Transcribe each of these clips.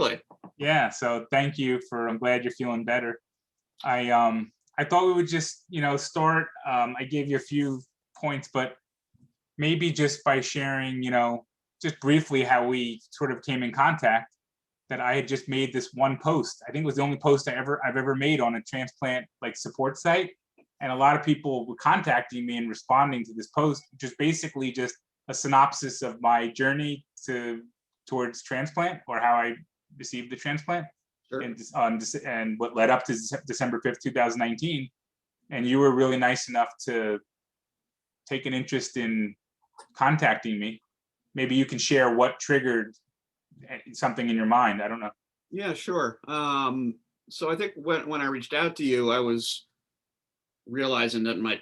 quickly. Yeah, so thank you for. I'm glad you're feeling better. I thought we would just start. I gave you a few points, but maybe just by sharing just briefly how we sort of came in contact. That I had just made this one post. I think it was the only post I've ever made on a transplant like support site, and a lot of people were contacting me and responding to this post, which is basically just a synopsis of my journey towards transplant, or how I received the transplant, Sure. and what led up to December 5th, 2019. And you were really nice enough to take an interest in contacting me. Maybe you can share what triggered something in your mind. I don't know. Yeah, sure. So I think when I reached out to you, I was realizing that my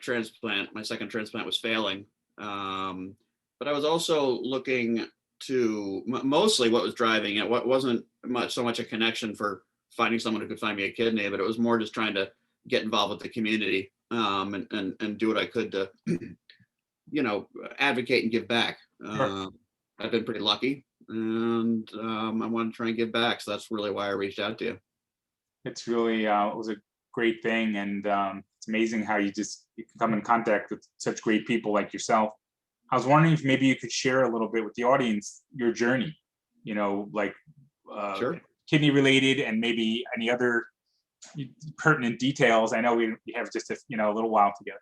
second transplant was failing. But I was also looking to mostly what was driving it. What wasn't so much a connection for finding someone who could find me a kidney, but it was more just trying to get involved with the community, and do what I could to, advocate and give back. Sure. I've been pretty lucky, and I want to try and give back. So that's really why I reached out to you. It's really it was a great thing, and it's amazing how you can come in contact with such great people like yourself. I was wondering if maybe you could share a little bit with the audience your journey, like Sure. kidney related, and maybe any other pertinent details. I know we have just a little while together.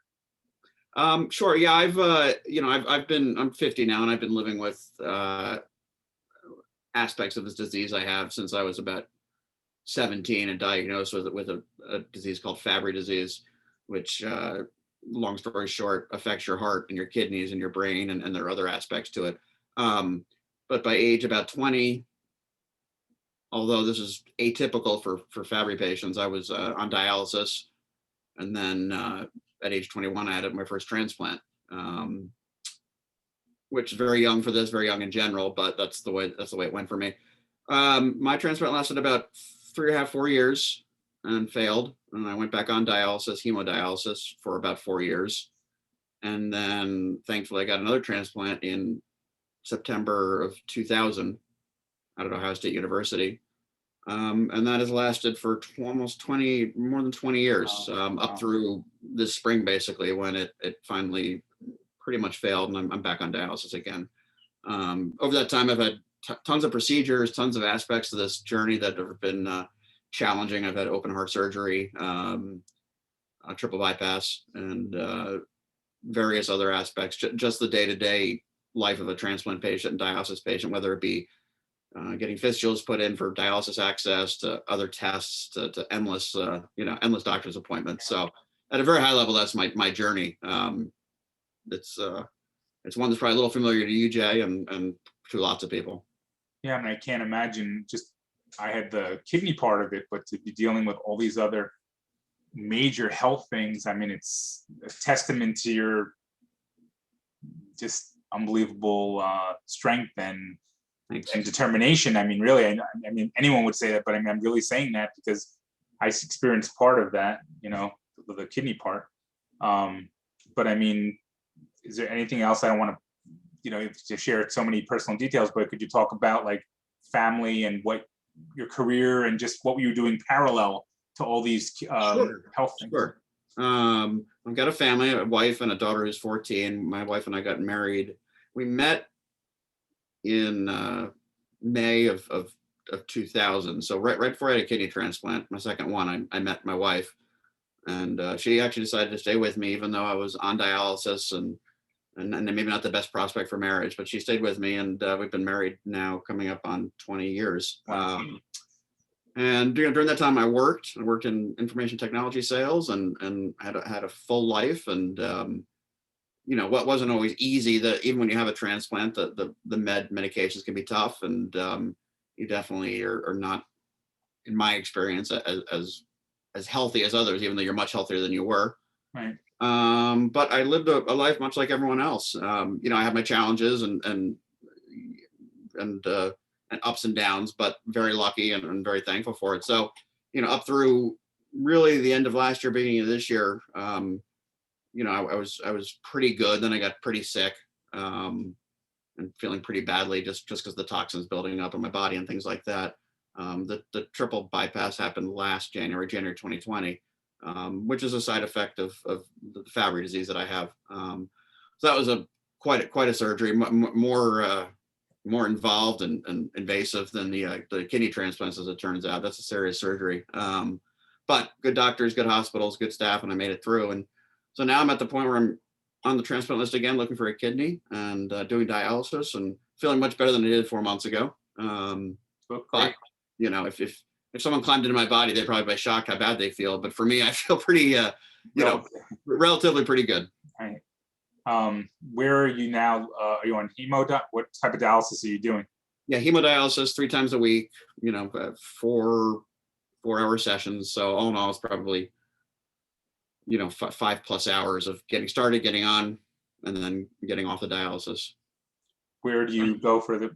Sure. Yeah, I'm 50 now, and I've been living with aspects of this disease I have since I was about 17 and diagnosed with a disease called Fabry disease, which, long story short, affects your heart and your kidneys and your brain, and there are other aspects to it. But by age about 20, although this is atypical for Fabry patients, I was on dialysis, and then at age 21, I had my first transplant, which is very young for this, very young in general, but that's the way it went for me. My transplant lasted about 3.5, 4 years and failed. And I went back on dialysis, hemodialysis, for about 4 years. And then thankfully I got another transplant in September of 2000 out of Ohio State University. And that has lasted for almost more than 20 years, up through this spring, basically, when it finally pretty much failed, and I'm back on dialysis again. Over that time, I've had tons of procedures, tons of aspects of this journey that have been challenging. I've had open heart surgery, a triple bypass, and various other aspects, just the day-to-day life of a transplant patient and dialysis patient, whether it be getting fistulas put in for dialysis access, to other tests, to endless doctor's appointments. So at a very high level, that's my journey. It's one that's probably a little familiar to you, Jay, and to lots of people. Yeah, I mean, I can't imagine. Just I had the kidney part of it, but to be dealing with all these other major health things, I mean, it's a testament to your just unbelievable strength and Thanks. determination. I mean, really, I mean, anyone would say that, but I mean, I'm really saying that because I experienced part of that, the kidney part. But I mean, is there anything else? I don't want to share so many personal details, but could you talk about like family and what your career and just what you were doing parallel to all these health things? Sure. I've got a family, a wife and a daughter who's 14. My wife and I got married. We met in May of 2000. So right before I had a kidney transplant, my second one, I met my wife, and she actually decided to stay with me, even though I was on dialysis and maybe not the best prospect for marriage, but she stayed with me, and we've been married now coming up on 20 years. And during that time, I worked in information technology sales, and had a full life. And what wasn't always easy, that even when you have a transplant, the medications can be tough, and you definitely are not, in my experience, as healthy as others, even though you're much healthier than you were. Right. But I lived a life much like everyone else. I had my challenges and ups and downs, but very lucky and very thankful for it. So, up through really the end of last year, beginning of this year, I was pretty good. Then I got pretty sick, and feeling pretty badly just because the toxins building up in my body and things like that. The triple bypass happened last January 2020, which is a side effect of the Fabry disease that I have. So that was quite a surgery, more involved and invasive than the kidney transplants, as it turns out. That's a serious surgery. But good doctors, good hospitals, good staff, and I made it through. And so now I'm at the point where I'm on the transplant list again, looking for a kidney and doing dialysis and feeling much better than I did 4 months ago. But you know, if someone climbed into my body, they'd probably be shocked how bad they feel. But for me, I feel pretty, relatively pretty good. Right. Where are you now? Are you on hemo? What type of dialysis are you doing? Yeah, hemodialysis 3 times a week. 4 hour sessions. So all in all, it's probably 5+ hours of getting started, getting on, and then getting off the dialysis. Where do you go for the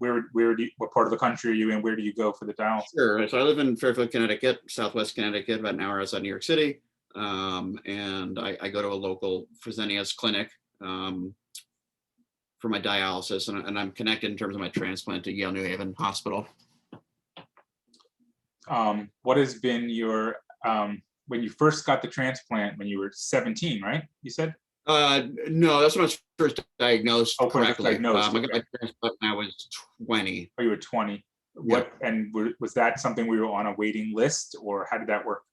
what part of the country are you in? Where do you go for the dialysis? Sure. So I live in Fairfield, Connecticut, Southwest Connecticut, about an hour outside New York City. And I go to a local Fresenius clinic for my dialysis, and I'm connected in terms of my transplant to Yale New Haven Hospital. What has been your when you first got the transplant when you were 17, right? You said? No, that's when I was first diagnosed correctly. Diagnosed, I got my transplant when I was 20. Oh, you were 20. What and was that something we were on a waiting list, or how did that work?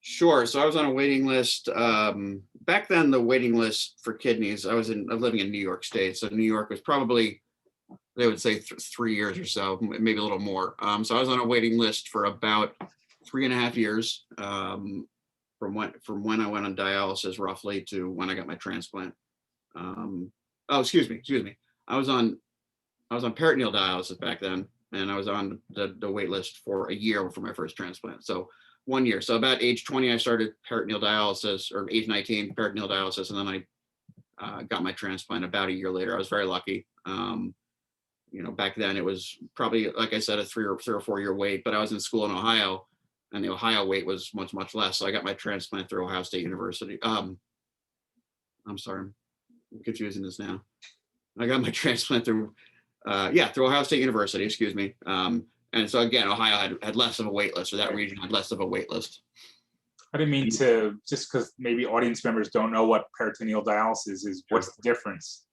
Sure. So I was on a waiting list. Back then, the waiting list for kidneys, I was living in New York State. So New York was probably, they would say 3 years or so, maybe a little more. So I was on a waiting list for about 3.5 years from when I went on dialysis roughly to when I got my transplant. Excuse me. I was on peritoneal dialysis back then, and I was on the wait list for a year for my first transplant. So 1 year. So about age 20, I started peritoneal dialysis, or age 19, peritoneal dialysis, and then I got my transplant about a year later. I was very lucky. Back then it was probably, like I said, a 3 or 4 year wait, but I was in school in Ohio, and the Ohio wait was much less. So I got my transplant through Ohio State University. I'm sorry, I'm confusing this now. I got my transplant through Ohio State University, excuse me. And so again, Ohio had less of a wait list, or that region had less of a wait list. I didn't mean to, just because maybe audience members don't know what peritoneal dialysis is. What's the difference?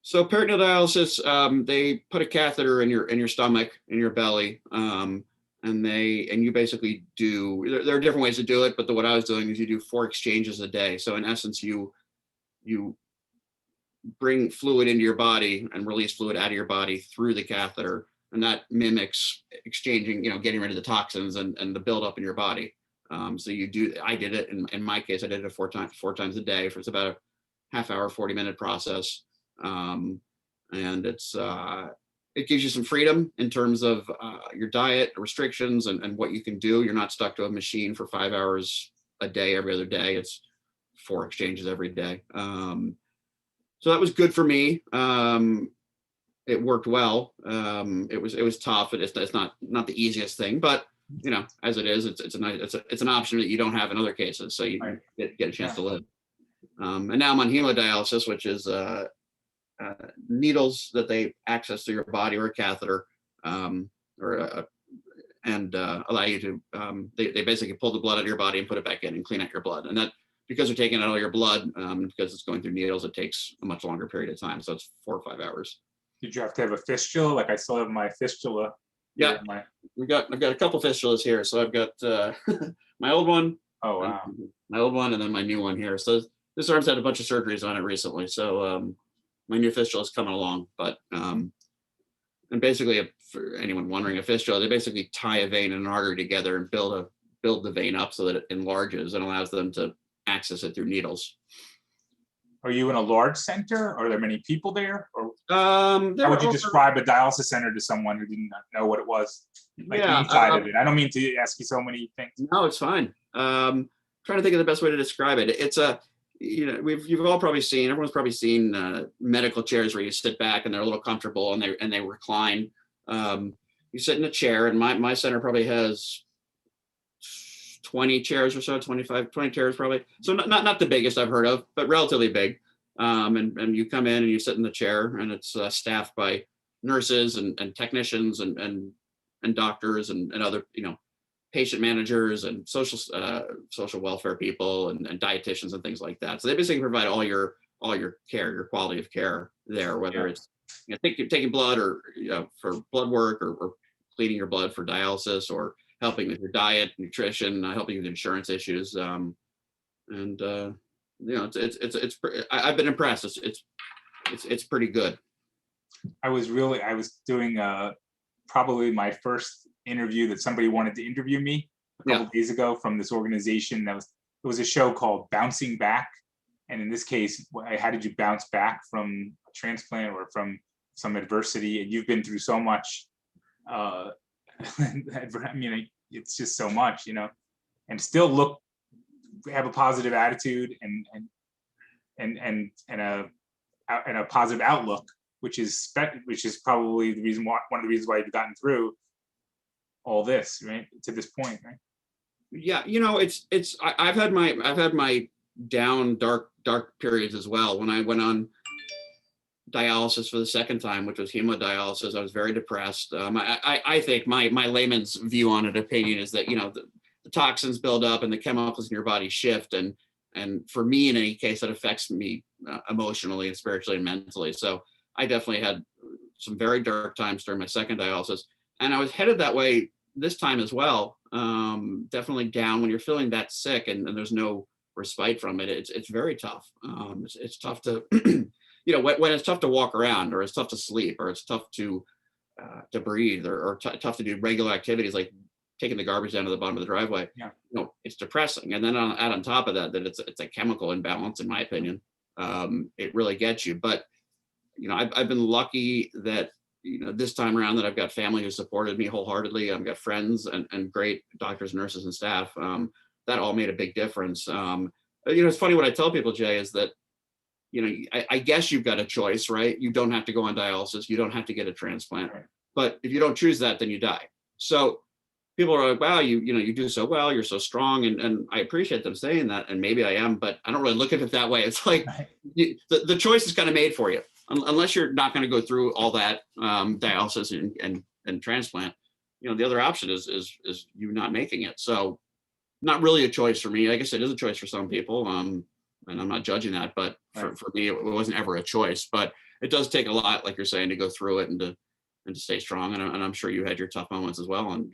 So peritoneal dialysis, they put a catheter in your stomach, in your belly, and you basically do. There are different ways to do it, but what I was doing is you do 4 exchanges a day. So in essence, you bring fluid into your body and release fluid out of your body through the catheter, and that mimics exchanging, getting rid of the toxins and the buildup in your body. So I did it in my case, I did it 4 times a day. It's about a half hour, 40-minute process. And it gives you some freedom in terms of your diet restrictions and what you can do. You're not stuck to a machine for 5 hours a day, every other day. It's 4 exchanges every day. So that was good for me. It worked well. It was tough. It's not the easiest thing, but as it is, it's an option that you don't have in other cases. So you get a chance to live. And now I'm on hemodialysis, which is needles that they access through your body, or a catheter, and allow you to. They basically pull the blood out of your body and put it back in and clean out your blood. And that, because they're taking out all your blood, because it's going through needles, it takes a much longer period of time. So it's 4 or 5 hours. Did you have to have a fistula? Like I still have my fistula. Yeah, I've got a couple fistulas here. So I've got my old one. Oh wow. My old one, and then my new one here. So this arm's had a bunch of surgeries on it recently. So my new fistula is coming along. But and basically, for anyone wondering, a fistula, they basically tie a vein and an artery together and build the vein up so that it enlarges and allows them to access it through needles. Are you in a large center? Are there many people there? Or how would you describe a dialysis center to someone who didn't know what it was? Like the inside of it. I don't mean to ask you so many things. No, it's fine. Trying to think of the best way to describe it. It's you've all probably seen, everyone's probably seen medical chairs where you sit back and they're a little comfortable and they recline. You sit in a chair, and my center probably has 20 chairs or so, 20 chairs probably. So not the biggest I've heard of, but relatively big. And you come in and you sit in the chair, and it's staffed by nurses and technicians and and doctors and other, patient managers and social welfare people and dietitians and things like that. So they basically provide all your care, your quality of care there, whether Yeah. it's taking blood or for blood work or cleaning your blood for dialysis or helping with your diet, nutrition, helping with insurance issues. And I've been impressed. It's pretty good. I was doing probably my first interview that somebody wanted to interview me a couple days ago from this organization it was a show called Bouncing Back. And in this case, how did you bounce back from a transplant or from some adversity? And you've been through so much. I mean, it's just so much, and still have a positive attitude and a positive outlook, which is probably one of the reasons why you've gotten through all this, right, to this point, right? Yeah, I've had my down dark periods as well. When I went on dialysis for the second time, which was hemodialysis, I was very depressed. I think my layman's view on it, opinion, is that the toxins build up and the chemicals in your body shift, and for me, in any case, that affects me emotionally and spiritually and mentally. So I definitely had some very dark times during my second dialysis, and I was headed that way this time as well. Definitely down when you're feeling that sick and there's no respite from it. It's very tough. It's tough to when it's tough to walk around, or it's tough to sleep, or it's tough to breathe, or tough to do regular activities like taking the garbage down to the bottom of the driveway. Yeah. It's depressing. And then add on top of that it's a chemical imbalance, in my opinion. It really gets you. But I've been lucky that this time around that I've got family who supported me wholeheartedly. I've got friends and great doctors, nurses, and staff. That all made a big difference. It's funny, what I tell people, Jay, is that I guess you've got a choice, right? You don't have to go on dialysis. You don't have to get a transplant. Right. But if you don't choose that, then you die. So people are like, wow, you do so well. You're so strong. And I appreciate them saying that. And maybe I am, but I don't really look at it that way. It's like the choice is kind of made for you. Unless you're not going to go through all that dialysis and transplant, the other option is you not making it. So not really a choice for me. I guess it is a choice for some people. And I'm not judging that, but for me, it wasn't ever a choice. But it does take a lot, like you're saying, to go through it and to stay strong. And I'm sure you had your tough moments as well. And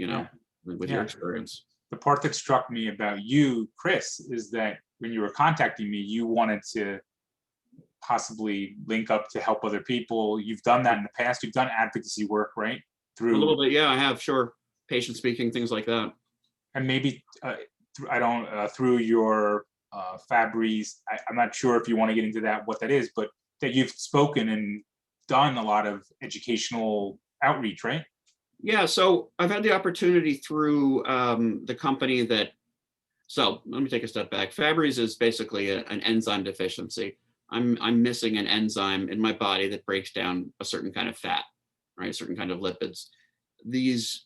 with your experience. The part that struck me about you, Chris, is that when you were contacting me, you wanted to possibly link up to help other people. You've done that in the past. You've done advocacy work, right? A little bit, yeah, I have, sure. Patient speaking, things like that. And maybe through your Fabry's, I'm not sure if you want to get into what that is, but that you've spoken and done a lot of educational outreach, right? Yeah, so I've had the opportunity through the company so let me take a step back. Fabry's is basically an enzyme deficiency. I'm missing an enzyme in my body that breaks down a certain kind of fat, right? A certain kind of lipids. These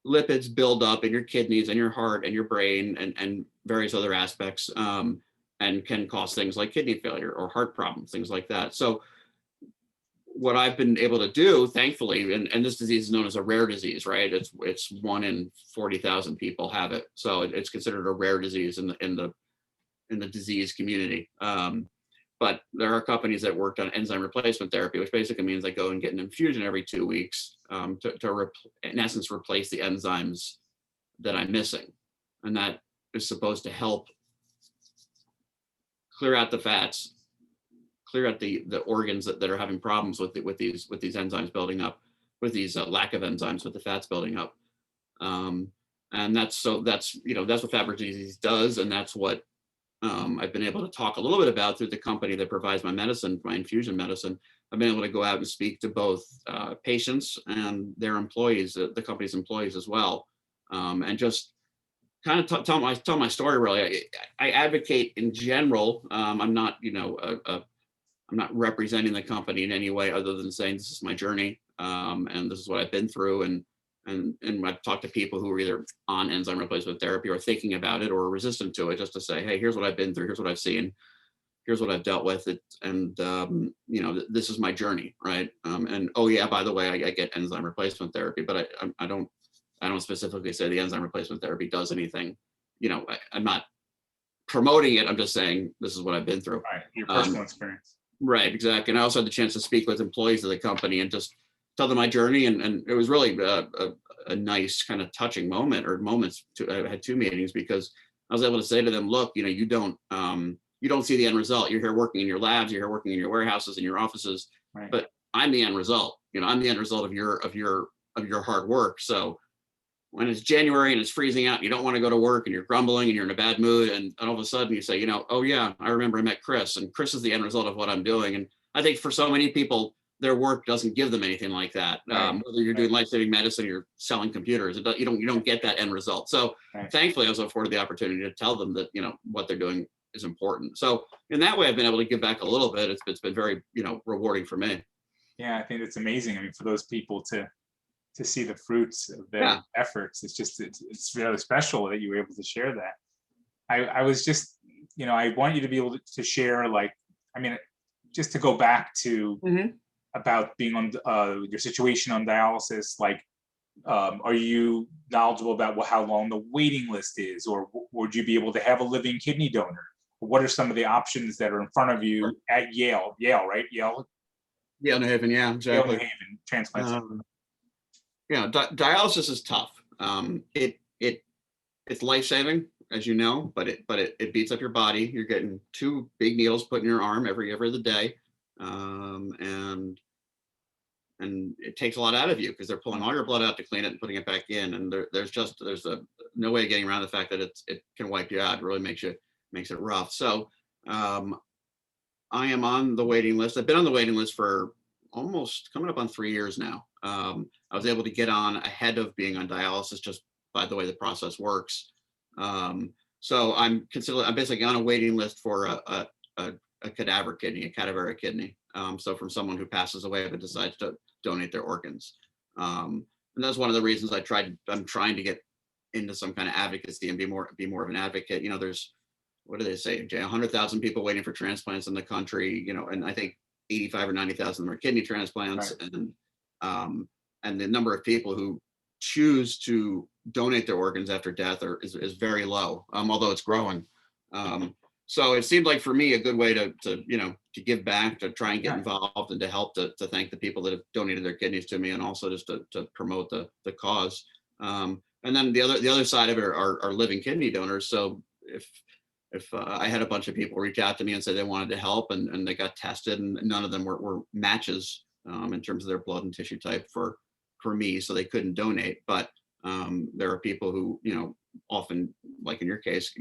lipids build up in your kidneys and your heart and your brain and various other aspects, and can cause things like kidney failure or heart problems, things like that. So what I've been able to do, thankfully, and this disease is known as a rare disease, right? It's 1 in 40,000 people have it. So it's considered a rare disease in the disease community. But there are companies that worked on enzyme replacement therapy, which basically means I go and get an infusion every 2 weeks in essence, replace the enzymes that I'm missing. And that is supposed to help clear out the fats, clear out the organs that are having problems with these enzymes building up, with these lack of enzymes, with the fats building up. And that's what Fabry disease does. And that's what I've been able to talk a little bit about through the company that provides my medicine, my infusion medicine. I've been able to go out and speak to both patients and their employees, the company's employees as well, and just kind of tell my story. Really, I advocate in general. I'm not, I'm not representing the company in any way other than saying this is my journey, and this is what I've been through, and I've talked to people who are either on enzyme replacement therapy or thinking about it or resistant to it, just to say, hey, here's what I've been through, here's what I've seen. here's what I've dealt with, and this is my journey, right? And oh yeah, by the way, I get enzyme replacement therapy, but I don't specifically say the enzyme replacement therapy does anything. I'm not promoting it. I'm just saying this is what I've been through. Right, your Um, personal experience. right, exactly. And I also had the chance to speak with employees of the company and just tell them my journey, and it was really a nice kind of touching moment or moments. I had two meetings because I was able to say to them, look, you don't see the end result. You're here working in your labs, you're here working in your warehouses and your offices, Right. but I'm the end result. I'm the end result of your hard work. So when it's January and it's freezing out, and you don't want to go to work and you're grumbling and you're in a bad mood, and all of a sudden you say, oh yeah, I remember I met Chris, and Chris is the end result of what I'm doing. And I think for so many people, their work doesn't give them anything like that. Right. Whether you're doing life-saving medicine, you're selling computers, you don't get that end result. So Right. thankfully, I was afforded the opportunity to tell them that what they're doing is important. So in that way, I've been able to give back a little bit. It's been very rewarding for me. Yeah, I think it's amazing. I mean, for those people to see the fruits of their Yeah. efforts, it's really special that you were able to share that. I was just, I want you to be able to share, like, I mean, just to go back to about being on your situation on dialysis, like, are you knowledgeable about how long the waiting list is, or would you be able to have a living kidney donor? What are some of the options that are in front of you at Yale, right? Yeah, New Haven. Yeah, Yale New exactly. Haven Transplant Center. Dialysis is tough. It's life saving, as you know, but it beats up your body. You're getting two big needles put in your arm every other day, and it takes a lot out of you because they're pulling all your blood out to clean it and putting it back in. And there's no way of getting around the fact that it can wipe you out. It really makes it rough. So I am on the waiting list. I've been on the waiting list for almost coming up on 3 years now. I was able to get on ahead of being on dialysis just by the way the process works. So I'm basically on a waiting list for a cadaver kidney, a cadaveric kidney. So from someone who passes away but decides to donate their organs. And that's one of the reasons I'm trying to get into some kind of advocacy and be more of an advocate. There's, what do they say, Jay? 100,000 people waiting for transplants in the country, and I think 85 or 90,000 are kidney transplants. Right. And the number of people who choose to donate their organs after death is very low, although it's growing. So it seemed like for me a good way to give back, to try and get involved and to help to thank the people that have donated their kidneys to me, and also just to promote the cause. And then the other side of it are living kidney donors. So if I had a bunch of people reach out to me and say they wanted to help, and they got tested, and none of them were matches in terms of their blood and tissue type for me, so they couldn't donate. But there are people who often, like in your case,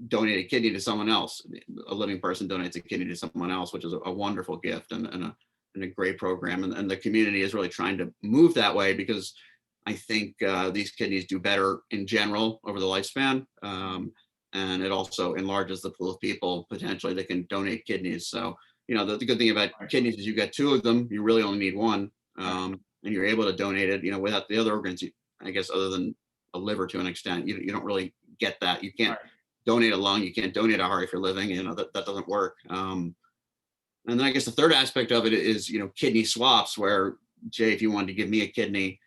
donate a kidney to someone else. A living person donates a kidney to someone else, which is a wonderful gift and a great program. And the community is really trying to move that way, because I think these kidneys do better in general over the lifespan. And it also enlarges the pool of people potentially that can donate kidneys. So, the good thing about kidneys is you get two of them, you really only need one. And you're able to donate it, without the other organs, I guess, other than a liver to an extent, you don't really get that. You can't donate a lung, you can't donate a heart if you're living, that doesn't work. And then I guess the third aspect of it is, kidney swaps, where, Jay, if you wanted to give me a kidney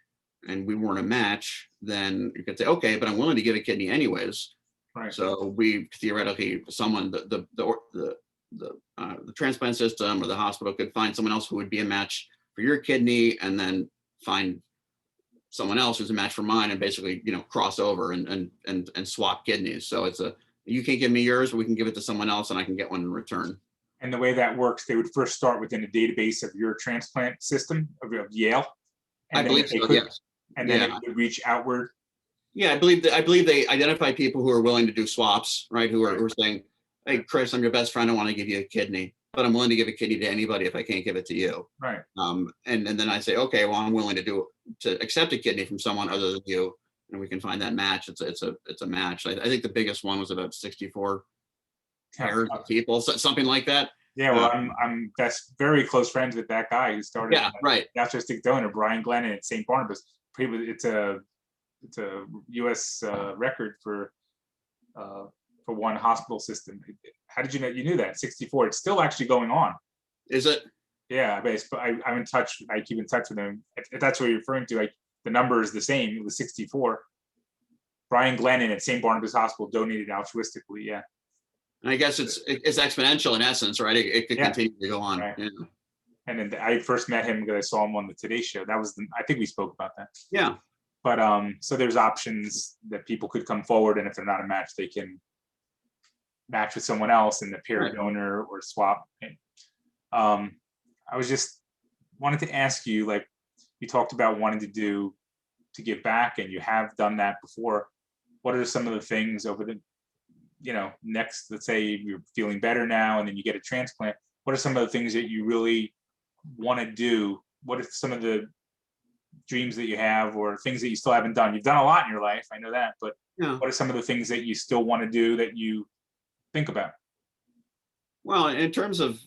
and we weren't a match, then you could say, okay, but I'm willing to give a kidney anyways. Right. So we theoretically, someone, the transplant system or the hospital could find someone else who would be a match for your kidney, and then find someone else who's a match for mine, and basically, cross over and swap kidneys. So you can't give me yours, but we can give it to someone else, and I can get one in return. And the way that works, they would first start within a database of your transplant system of Yale. And I believe so, yes. And then it would reach outward. Yeah, I believe they identify people who are willing to do swaps, right? Who are saying, hey, Chris, I'm your best friend. I want to give you a kidney, but I'm willing to give a kidney to anybody if I can't give it to you. Right. And then I say, okay, well, I'm willing to accept a kidney from someone other than you, and we can find that match. It's a match. I think the biggest one was about 64 pairs of people, something like that. Yeah, well, I'm best very close friends with that guy who started. Yeah, right. Altruistic donor, Brian Glennon at St. Barnabas. It's a U.S. record for for one hospital system. How did you know? You knew that 64. It's still actually going on. Is it? Yeah, but I'm in touch. I keep in touch with them. If that's what you're referring to, like the number is the same. It was 64. Brian Glennon at St. Barnabas Hospital donated altruistically. Yeah. And I guess it's exponential in essence, right? It could Yeah. continue to go on. Right. Yeah. And then I first met him because I saw him on the Today Show. That was I think we spoke about that. Yeah. But so there's options that people could come forward, and if they're not a match, they can match with someone else in the peer Right. donor or swap. I was just wanted to ask you, like, you talked about wanting to give back, and you have done that before. What are some of the things over the, next, let's say you're feeling better now and then you get a transplant, what are some of the things that you really want to do? What are some of the dreams that you have, or things that you still haven't done? You've done a lot in your life, I know that, but Yeah. what are some of the things that you still want to do that you think about? Well, in terms of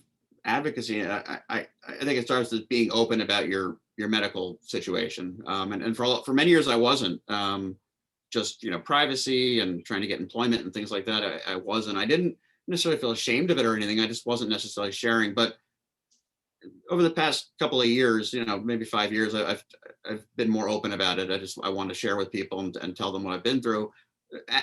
advocacy, I think it starts with being open about your medical situation. And for many years I wasn't. Just privacy and trying to get employment and things like that. I wasn't. I didn't necessarily feel ashamed of it or anything. I just wasn't necessarily sharing. But over the past couple of years, maybe 5 years, I've been more open about it. I want to share with people and tell them what I've been through,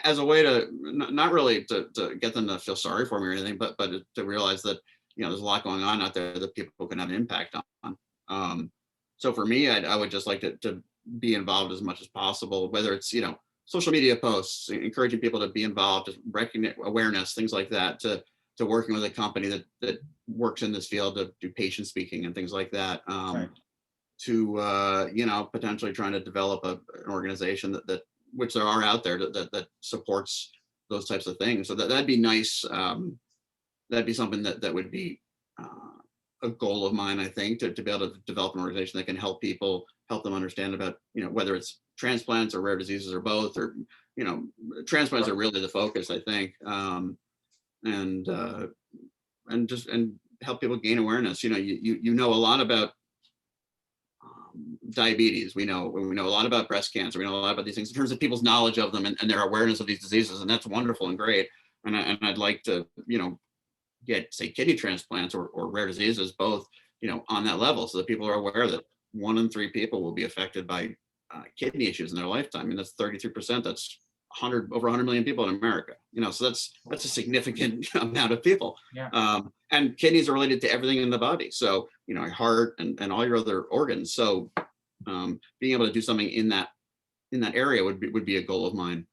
as a way to not really to get them to feel sorry for me or anything, but to realize that there's a lot going on out there that people can have an impact on. So for me, I would just like to be involved as much as possible, whether it's social media posts, encouraging people to be involved, just recognize awareness, things like that, to working with a company that works in this field to do patient speaking and things like that. Right. To potentially trying to develop an organization that which there are out there that supports those types of things. So that'd be nice. That'd be something that would be a goal of mine, I think, to be able to develop an organization that can help people, help them understand about, whether it's transplants or rare diseases or both, or, transplants are really the focus, I think. And help people gain awareness. You know a lot about diabetes. We know a lot about breast cancer. We know a lot about these things in terms of people's knowledge of them and their awareness of these diseases, and that's wonderful and great. And I'd like to, get, say, kidney transplants or rare diseases both, on that level, so that people are aware that 1 in 3 people will be affected by kidney issues in their lifetime. I mean, that's 33%. That's over 100 million people in America. So that's a significant amount of people. Yeah. And kidneys are related to everything in the body. So, heart and all your other organs. So being able to do something in that area would be a goal of mine.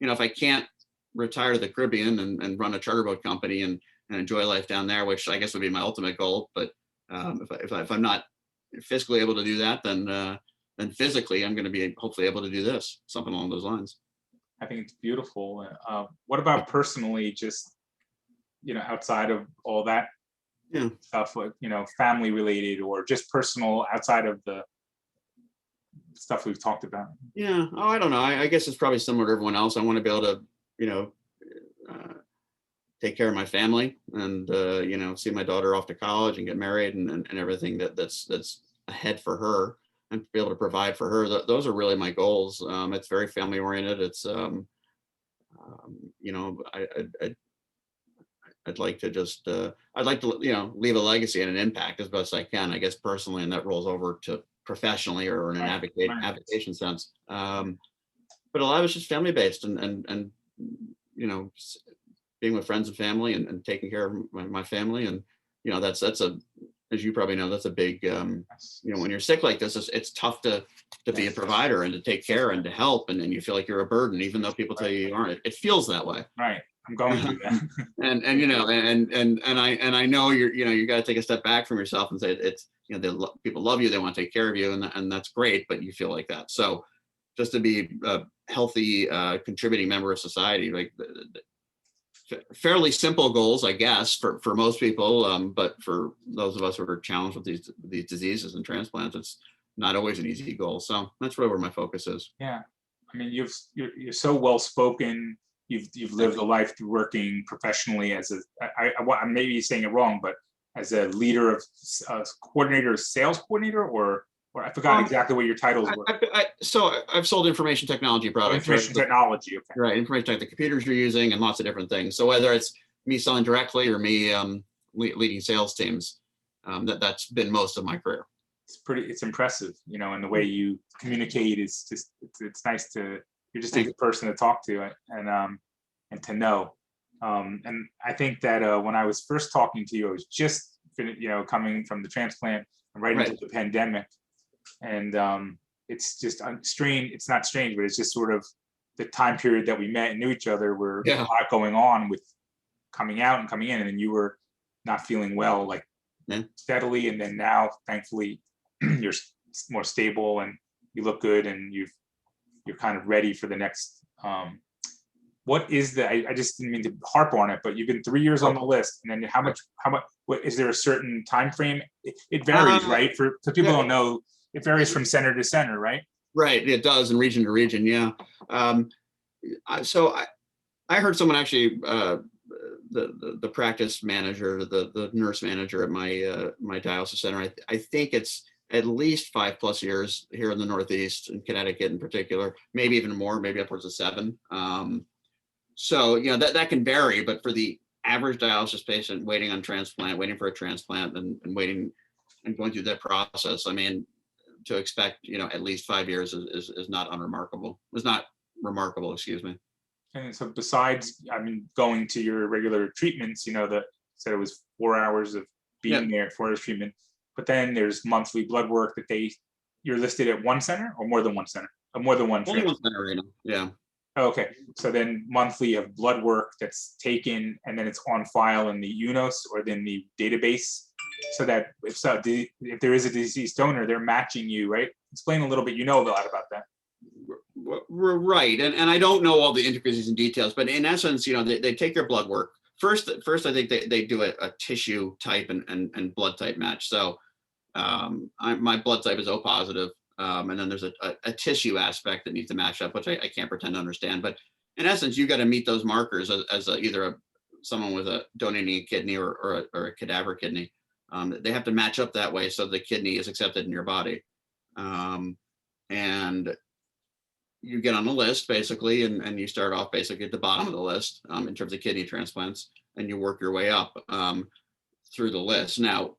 If I can't retire to the Caribbean and run a charter boat company and enjoy life down there, which I guess would be my ultimate goal. But if I'm not fiscally able to do that, then physically I'm going to be hopefully able to do this, something along those lines. I think it's beautiful. What about personally, just, outside of all that stuff, like, family related or just personal outside of the stuff we've talked about? Yeah. Oh, I don't know. I guess it's probably similar to everyone else. I want to be able to, take care of my family and, see my daughter off to college and get married and everything that's ahead for her, and be able to provide for her. Those are really my goals. It's very family oriented. It's, I'd like to just, I'd like to, leave a legacy and an impact as best I can, I guess, personally, and that rolls over to professionally or in an advocation sense. But a lot of it's just family based and being with friends and family and taking care of my family. And, that's as you probably know, that's a big, when you're sick like this, it's tough to be a provider and to take care and to help. And then you feel like you're a burden, even though people tell you aren't. It feels that way. Right. I'm going through that. and I know you got to take a step back from yourself and say it's, people love you, they want to take care of you, and that's great, but you feel like that. So just to be a healthy, contributing member of society, like fairly simple goals, I guess, for most people. But for those of us who are challenged with these diseases and transplants, it's not always an easy goal. So that's really where my focus is. Yeah. I mean, you're so well spoken. You've lived a life through working professionally as I'm maybe saying it wrong, but as a leader of coordinator, sales coordinator, or Or I forgot exactly what your titles were. I've sold information technology Oh, products, right? information technology, okay. Right, information tech, the computers you're using and lots of different things. So whether it's me selling directly or me leading sales teams, that's been most of my career. It's impressive, and the way you communicate is just, it's nice to, you're just a good person to talk to and to know. And I think that when I was first talking to you, I was just, coming from the transplant and right into the pandemic. And it's just strange. It's not strange, but it's just sort of the time period that we met and knew each other, where a lot going on with coming out and coming in, and then you were not feeling well, like steadily. And then now, thankfully, you're more stable and you look good, and you're kind of ready for the next. What is I just didn't mean to harp on it, but you've been 3 years on the list, and then how much, what is there a certain time frame? It varies, right? For people don't know, it varies from center to center, right? Right, it does, and region to region, yeah. So I heard someone actually, the practice manager, the nurse manager at my dialysis center. I think it's at least 5+ years here in the Northeast, in Connecticut in particular, maybe even more, maybe upwards of 7. So that can vary, but for the average dialysis patient waiting on transplant, waiting for a transplant, and waiting and going through that process, I mean, to expect at least 5 years is not unremarkable. It's not remarkable, excuse me. And so besides, going to your regular treatments, that said it was 4 hours of being there, 4 hours treatment, but then there's monthly blood work that you're listed at one center or more than one center, or more than one Only treatment? one center right now. Yeah. Okay, so then monthly of blood work that's taken, and then it's on file in the UNOS or in the database, so that if there is a deceased donor, they're matching you, right? Explain a little bit. You know a lot about that. Right, and I don't know all the intricacies and details, but in essence, they take your blood work first. I think they do a tissue type and blood type match. So my blood type is O positive, and then there's a tissue aspect that needs to match up, which I can't pretend to understand. But in essence, you got to meet those markers as either someone with a donating a kidney or a cadaver kidney. They have to match up that way so the kidney is accepted in your body. And you get on the list basically, and you start off basically at the bottom of the list in terms of kidney transplants, and you work your way up through the list. Now,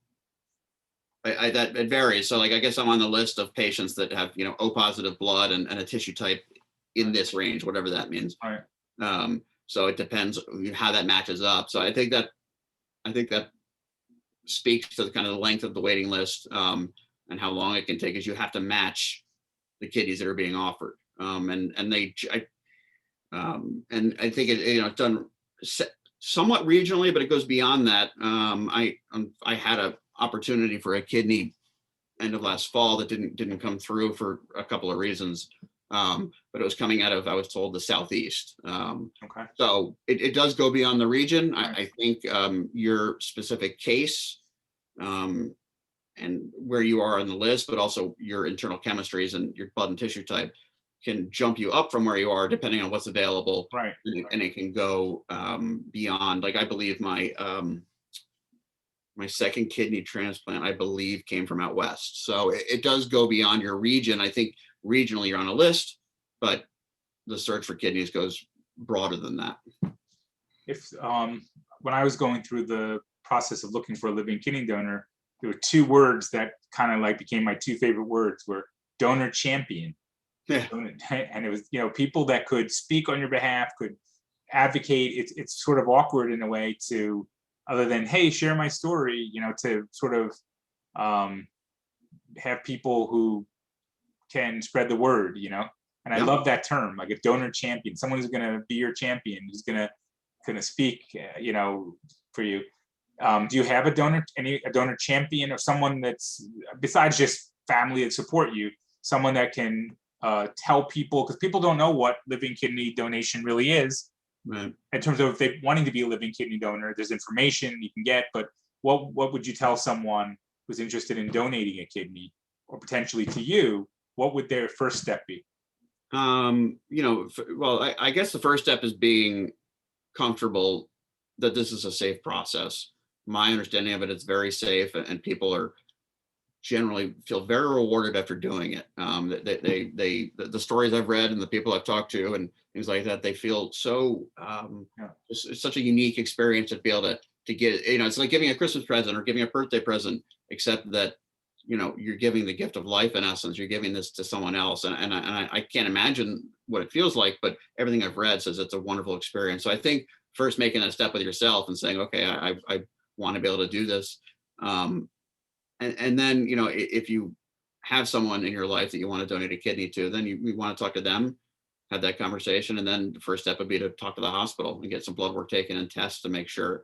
that it varies. So, like, I guess I'm on the list of patients that have O positive blood and a tissue type in this range, whatever that means. All right. So it depends how that matches up. So I think that speaks to the kind of the length of the waiting list and how long it can take, is you have to match the kidneys that are being offered. And I think it's done somewhat regionally, but it goes beyond that. I had an opportunity for a kidney end of last fall that didn't come through for a couple of reasons. But it was coming out of, I was told, the Southeast. Okay. So it does go beyond the region. Right. I think your specific case and where you are on the list, but also your internal chemistries and your blood and tissue type can jump you up from where you are depending on what's available. Right. And it can go beyond. Like, I believe my second kidney transplant, I believe, came from out west. So it does go beyond your region. I think regionally you're on a list, but the search for kidneys goes broader than that. If when I was going through the process of looking for a living kidney donor, there were 2 words that kind of like became my 2 favorite words, were donor champion. Yeah. And it was, people that could speak on your behalf, could advocate. It's sort of awkward in a way to, other than, hey, share my story, to sort of have people who can spread the word, and I love that term, like a donor champion, someone who's going to be your champion, who's going to speak, for you. Do you have a donor champion, or someone that's, besides just family that support you, someone that can tell people, because people don't know what living kidney donation really is. Right. In terms of if they wanting to be a living kidney donor, there's information you can get, but what would you tell someone who's interested in donating a kidney, or potentially to you? What would their first step be? Well, I guess the first step is being comfortable that this is a safe process. My understanding of it, it's very safe, and people are generally feel very rewarded after doing it. The stories I've read and the people I've talked to and things like that, they feel so, Yeah. it's such a unique experience to be able to get, it's like giving a Christmas present or giving a birthday present, except that, you're giving the gift of life in essence. You're giving this to someone else. And I can't imagine what it feels like, but everything I've read says it's a wonderful experience. So I think first making that step with yourself and saying, okay, I want to be able to do this. And then, if you have someone in your life that you want to donate a kidney to, then you want to talk to them, have that conversation. And then the first step would be to talk to the hospital and get some blood work taken and tests to make sure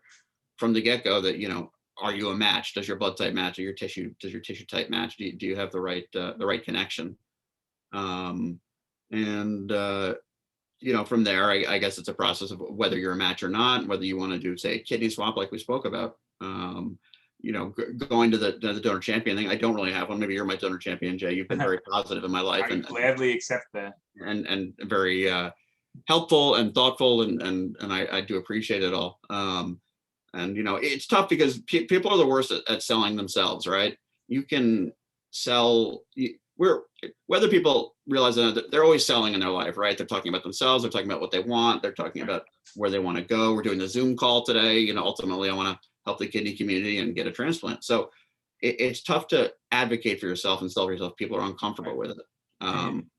from the get-go that, are you a match? Does your blood type match? Or does your tissue type match? Do you have the right connection? And from there, I guess it's a process of whether you're a match or not, whether you want to do, say, a kidney swap like we spoke about. Going to the donor champion thing. I don't really have one. Maybe you're my donor champion, Jay. You've been very positive in my life I gladly accept that. and very helpful and thoughtful, and I do appreciate it all. And it's tough because people are the worst at selling themselves, right? You can sell. Whether people realize that they're always selling in their life, right? They're talking about themselves. They're talking about what they want. They're talking about where they want to go. We're doing the Zoom call today. Ultimately, I want to help the kidney community and get a transplant. So it's tough to advocate for yourself and sell for yourself. People are uncomfortable with it.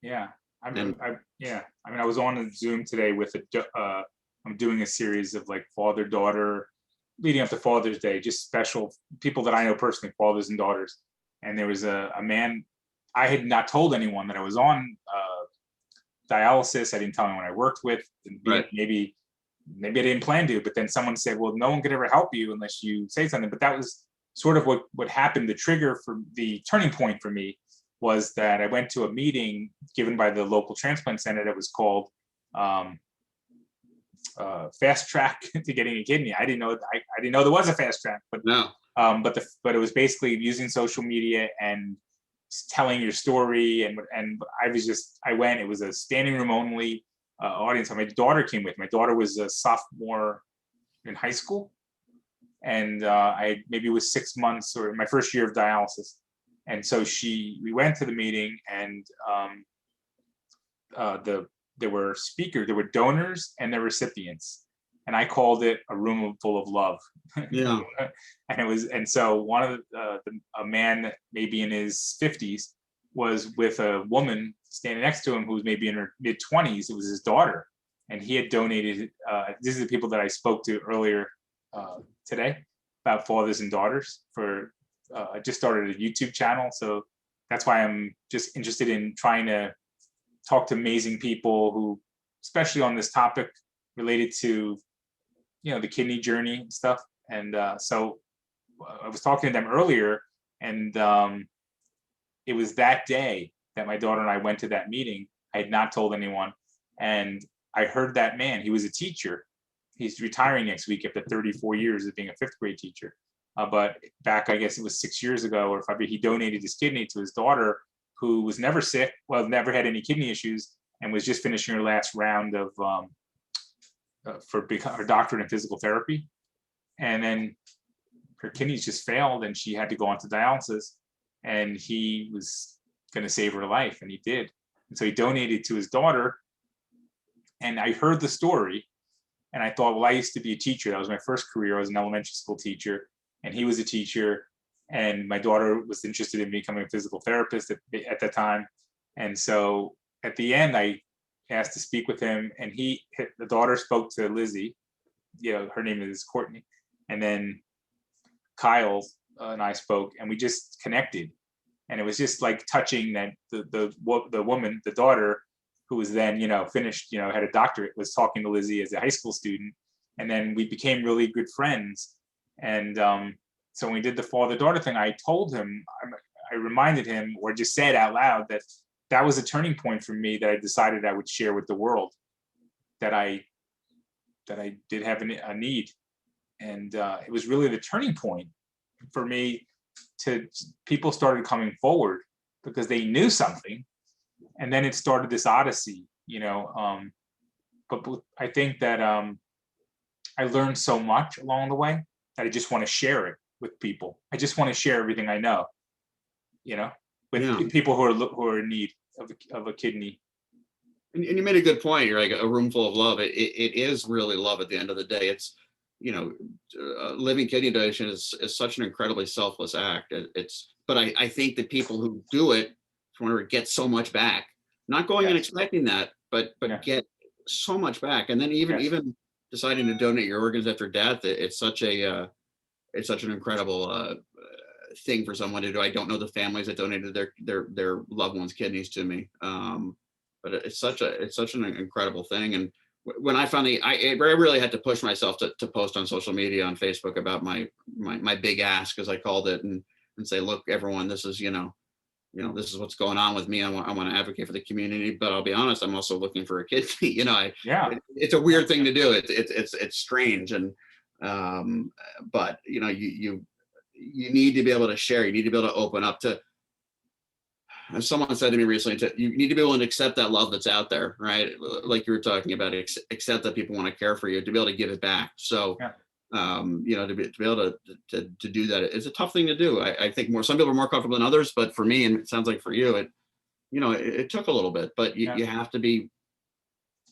Yeah. I mean, I was on a Zoom today with I'm doing a series of like father-daughter leading up to Father's Day, just special people that I know personally, fathers and daughters. And there was a man, I had not told anyone that I was on dialysis. I didn't tell anyone I worked with. Right. Maybe I didn't plan to, but then someone said, well, no one could ever help you unless you say something. But that was sort of what happened. The trigger for the turning point for me was that I went to a meeting given by the local transplant center that was called Fast Track to Getting a Kidney. I didn't know there was a fast track, but No. But it was basically using social media and telling your story. And I went. It was a standing room only audience. My daughter came with. My daughter was a sophomore in high school, and I maybe it was 6 months or my first year of dialysis. And so we went to the meeting, and there were speakers, there were donors, and there were recipients. And I called it a room full of love. Yeah. And so one of a man maybe in his 50s was with a woman standing next to him who was maybe in her mid 20s. It was his daughter, and he had donated. These are the people that I spoke to earlier today about fathers and daughters. I just started a YouTube channel, so that's why I'm just interested in trying to talk to amazing people who, especially on this topic related to the kidney journey and stuff. And so I was talking to them earlier, and it was that day that my daughter and I went to that meeting. I had not told anyone, and I heard that man. He was a teacher. He's retiring next week after 34 years of being a fifth grade teacher. But back, I guess it was 6 years ago, he donated his kidney to his daughter, who was never sick, never had any kidney issues, and was just finishing her last round of for her doctorate in physical therapy. And then her kidneys just failed, and she had to go on to dialysis. And he was going to save her life, and he did. And so he donated to his daughter. And I heard the story, and I thought, well, I used to be a teacher. That was my first career. I was an elementary school teacher, and he was a teacher. And my daughter was interested in becoming a physical therapist at that time. And so at the end, I asked to speak with him, and the daughter spoke to Lizzie. Her name is Courtney. And then Kyle and I spoke, and we just connected. And it was just like touching that the woman, the daughter, who was then, finished, had a doctorate, was talking to Lizzie as a high school student. And then we became really good friends. And so when we did the father-daughter thing, I told him, I reminded him, or just said out loud, that was a turning point for me, that I decided I would share with the world, that I did have a need. And it was really the turning point for me. People started coming forward because they knew something. And then it started this odyssey, but I think that I learned so much along the way that I just want to share it with people. I just want to share everything I know. you know, with Yeah. people who are in need of a kidney. And you made a good point. You're like a room full of love. It is really love at the end of the day. It's, you know, living kidney donation is such an incredibly selfless act. But I think that people who do it, want to get so much back, not going and Yes. expecting that, but Yeah. get so much back. And then even Yes. deciding to donate your organs after death, it's such an incredible thing for someone to do. I don't know the families that donated their loved ones' kidneys to me. But it's such an incredible thing. And when I finally, I really had to push myself to post on social media, on Facebook, about my big ask, as I called it, and say, look, everyone, this is, this is what's going on with me. I want to advocate for the community, but I'll be honest, I'm also looking for a kidney. Yeah. It's a weird thing to do. It's strange. And, but you need to be able to share. You need to be able to open up to, as someone said to me recently, you need to be willing to accept that love that's out there, right? Like you were talking about, accept that people want to care for you, to be able to give it back. So, Yeah. to be able to do that, it's a tough thing to do. I think some people are more comfortable than others, but for me, and it sounds like for you, it took a little bit, but Yeah. you have to be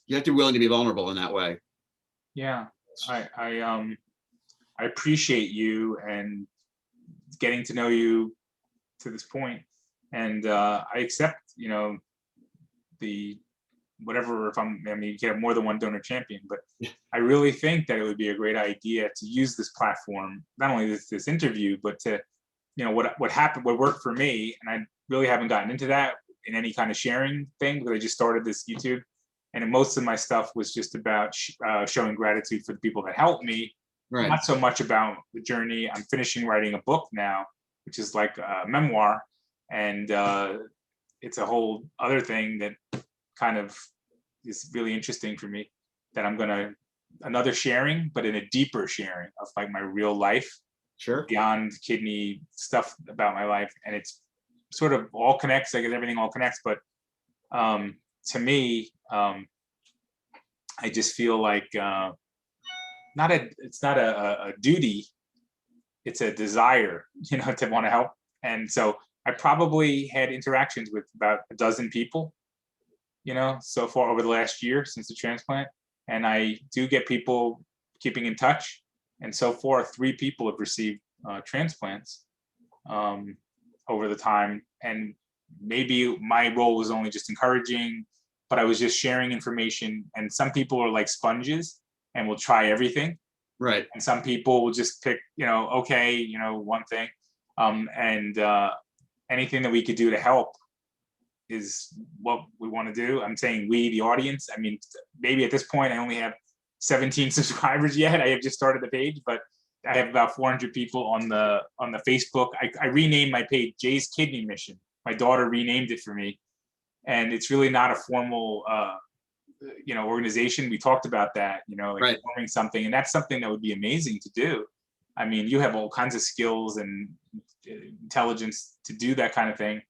willing to be vulnerable in that way. Yeah. I appreciate you and getting to know you to this point. And I accept, the whatever, you can have more than one donor champion, but I really think that it would be a great idea to use this platform, not only this interview, but to, what happened, what worked for me. And I really haven't gotten into that in any kind of sharing thing, because I just started this YouTube. And most of my stuff was just about showing gratitude for the people that helped me, Right. not so much about the journey. I'm finishing writing a book now, which is like a memoir. And it's a whole other thing that kind of is really interesting for me, that I'm gonna, another sharing, but in a deeper sharing of like my real life, Sure. beyond kidney stuff about my life. And it's sort of all connects, I guess everything all connects, but to me, I just feel like it's not a duty, it's a desire, to want to help. And so I probably had interactions with about a dozen people, so far over the last year since the transplant. And I do get people keeping in touch. And so far, 3 people have received transplants over the time. And maybe my role was only just encouraging, but I was just sharing information. And some people are like sponges and will try everything. Right. And some people will just pick, okay, one thing. And anything that we could do to help is what we want to do. I'm saying we, the audience. I mean, maybe at this point I only have 17 subscribers yet. I have just started the page, but I have about 400 people on the Facebook. I renamed my page Jay's Kidney Mission. My daughter renamed it for me, and it's really not a formal organization. We talked about that, Right. forming something, and that's something that would be amazing to do. I mean, you have all kinds of skills and intelligence to do that kind of thing.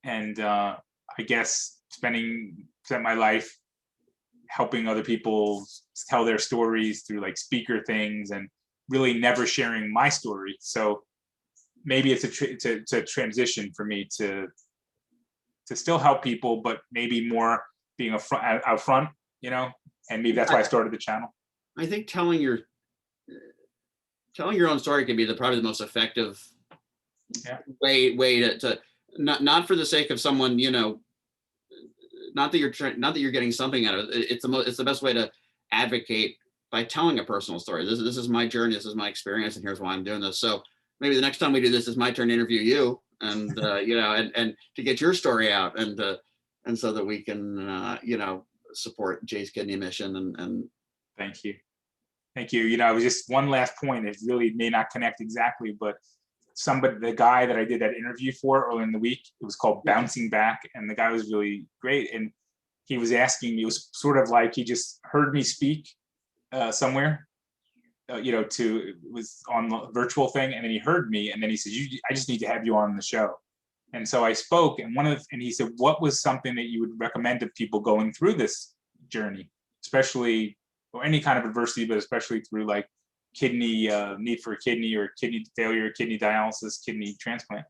And I guess spent my life helping other people tell their stories through like speaker things, and really never sharing my story. So maybe it's a transition for me to still help people, but maybe more being out front, and maybe that's why I started the channel. I think telling your own story can be probably the most effective way to not for the sake of someone, not that you're getting something out of it. It's the best way to advocate, by telling a personal story. This is my journey. This is my experience, and here's why I'm doing this. So maybe the next time we do this, it's my turn to interview you, and and to get your story out, and so that we can support Jay's Kidney Mission. And Thank you. It was just one last point. It really may not connect exactly, but the guy that I did that interview for earlier in the week, it was called Bouncing Back, and the guy was really great. And he was asking me, it was sort of like he just heard me speak somewhere, it was on the virtual thing, and then he heard me, and then he said, I just need to have you on the show. And so I spoke, and he said, what was something that you would recommend to people going through this journey, especially, or any kind of adversity, but especially through like kidney need for a kidney or kidney failure, kidney dialysis, kidney transplant.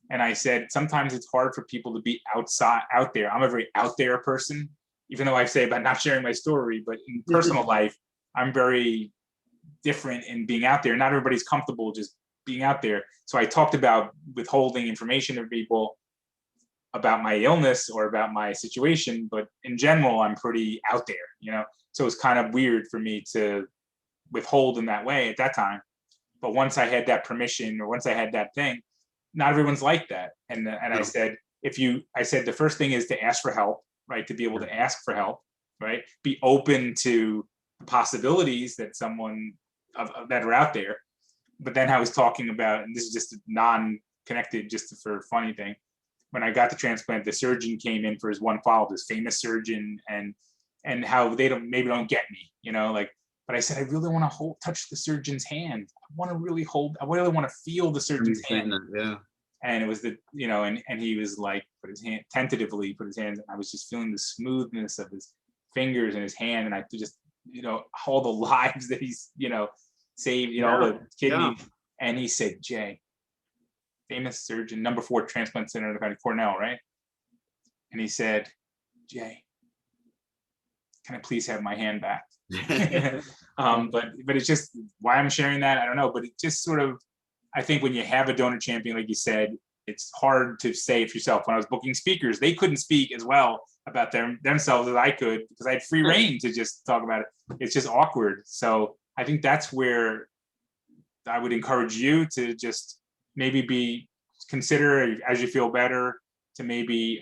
And I said, sometimes it's hard for people to be out there. I'm a very out there person, even though I say about not sharing my story, but in personal life, I'm very different in being out there. Not everybody's comfortable just being out there. So I talked about withholding information from people about my illness or about my situation, but in general, I'm pretty out there, So it's kind of weird for me to withhold in that way at that time. But once I had that permission, or once I had that thing, not everyone's like that. And I No. said, I said the first thing is to ask for help, right? To be able to ask for help, right? Be open to the possibilities that someone that are out there. But then I was talking about, and this is just a non-connected, just for a funny thing. When I got the transplant, the surgeon came in for his one follow-up, this famous surgeon, and how they maybe don't get me, but I said, I really want to touch the surgeon's hand. I really want to feel the surgeon's hand. Yeah. And it was and he was like, tentatively put his hands, and I was just feeling the smoothness of his fingers and his hand. And I just, all the lives that he's, saved, all the kidney. Yeah. And he said, Jay, famous surgeon, number 4 transplant center in Cornell, right? And he said, Jay, can I please have my hand back? But it's just, why I'm sharing that, I don't know, but it just sort of, I think when you have a donor champion, like you said, it's hard to say it yourself. When I was booking speakers, they couldn't speak as well about themselves as I could, because I had free reign to just talk about it. It's just awkward. So I think that's where I would encourage you to just maybe consider, as you feel better, to maybe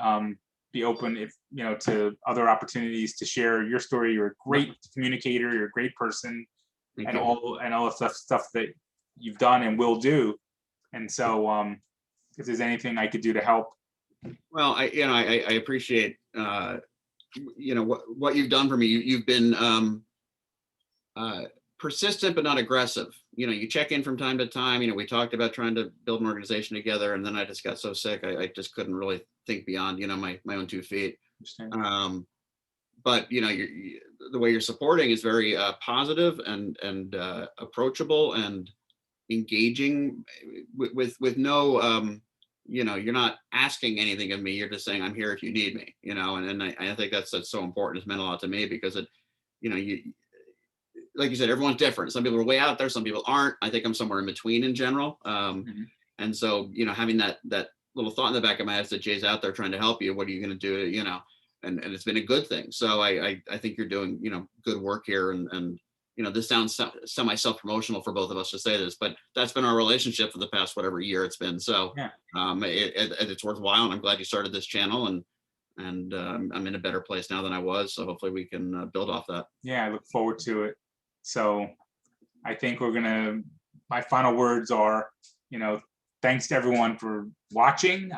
be open, if to other opportunities to share your story. You're a great communicator, you're a great person. Thank you. all the stuff that you've done and will do. And so if there's anything I could do to help. Well, I appreciate what you've done for me. You've been persistent but not aggressive. You check in from time to time. We talked about trying to build an organization together, and then I just got so sick I just couldn't really think beyond my own 2 feet. But the way you're supporting is very positive and approachable and engaging with no you're not asking anything of me. You're just saying, I'm here if you need me, and I think that's so important. It's meant a lot to me, because it, you, like you said, everyone's different. Some people are way out there, some people aren't. I think I'm somewhere in between in general. And so, having that little thought in the back of my head that Jay's out there trying to help you, what are you going to do? And it's been a good thing. So I think you're doing, good work here. And this sounds semi self-promotional for both of us to say this, but that's been our relationship for the past, whatever year it's been. So yeah. It's worthwhile. And I'm glad you started this channel, and I'm in a better place now than I was. So hopefully we can build off that. Yeah, I look forward to it. So I think my final words are, thanks to everyone for watching,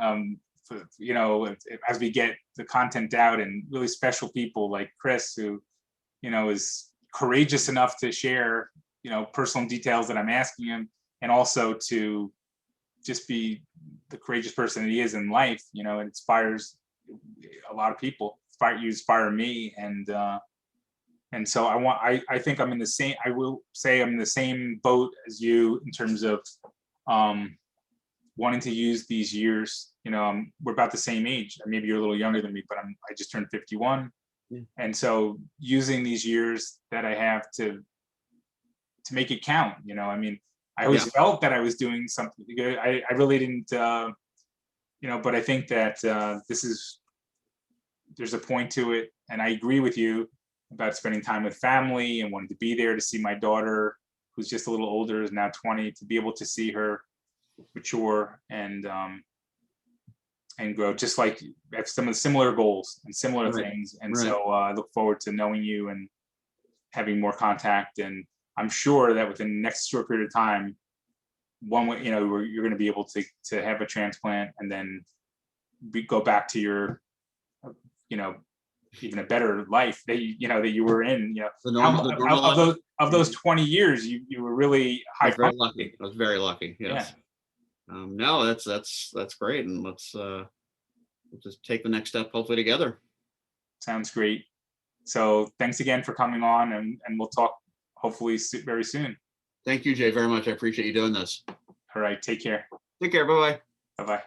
as we get the content out, and really special people like Chris, who, is courageous enough to share, personal details that I'm asking him, and also to just be the courageous person that he is in life. It inspires a lot of people. You inspire me, and so I think I'm in the same, I will say I'm in the same boat as you in terms of wanting to use these years. We're about the same age. Maybe you're a little younger than me, but I just turned 51. Yeah. And so using these years that I have to make it count. I always felt that I was doing something good. I really didn't, but I think that there's a point to it. And I agree with you about spending time with family and wanting to be there to see my daughter, who's just a little older, is now 20, to be able to see her mature and grow, just like have some of the similar goals and similar things. And so I look forward to knowing you and having more contact. And I'm sure that within the next short period of time, you're going to be able to have a transplant, and then go back to your, even a better life that you were in. Of those 20 years, you were really high. I was very lucky. Yes. Yeah. No, that's great, and let's just take the next step, hopefully together. Sounds great. So thanks again for coming on, and we'll talk hopefully very soon. Thank you, Jay, very much. I appreciate you doing this. All right, take care. Take care. Bye-bye. Bye-bye.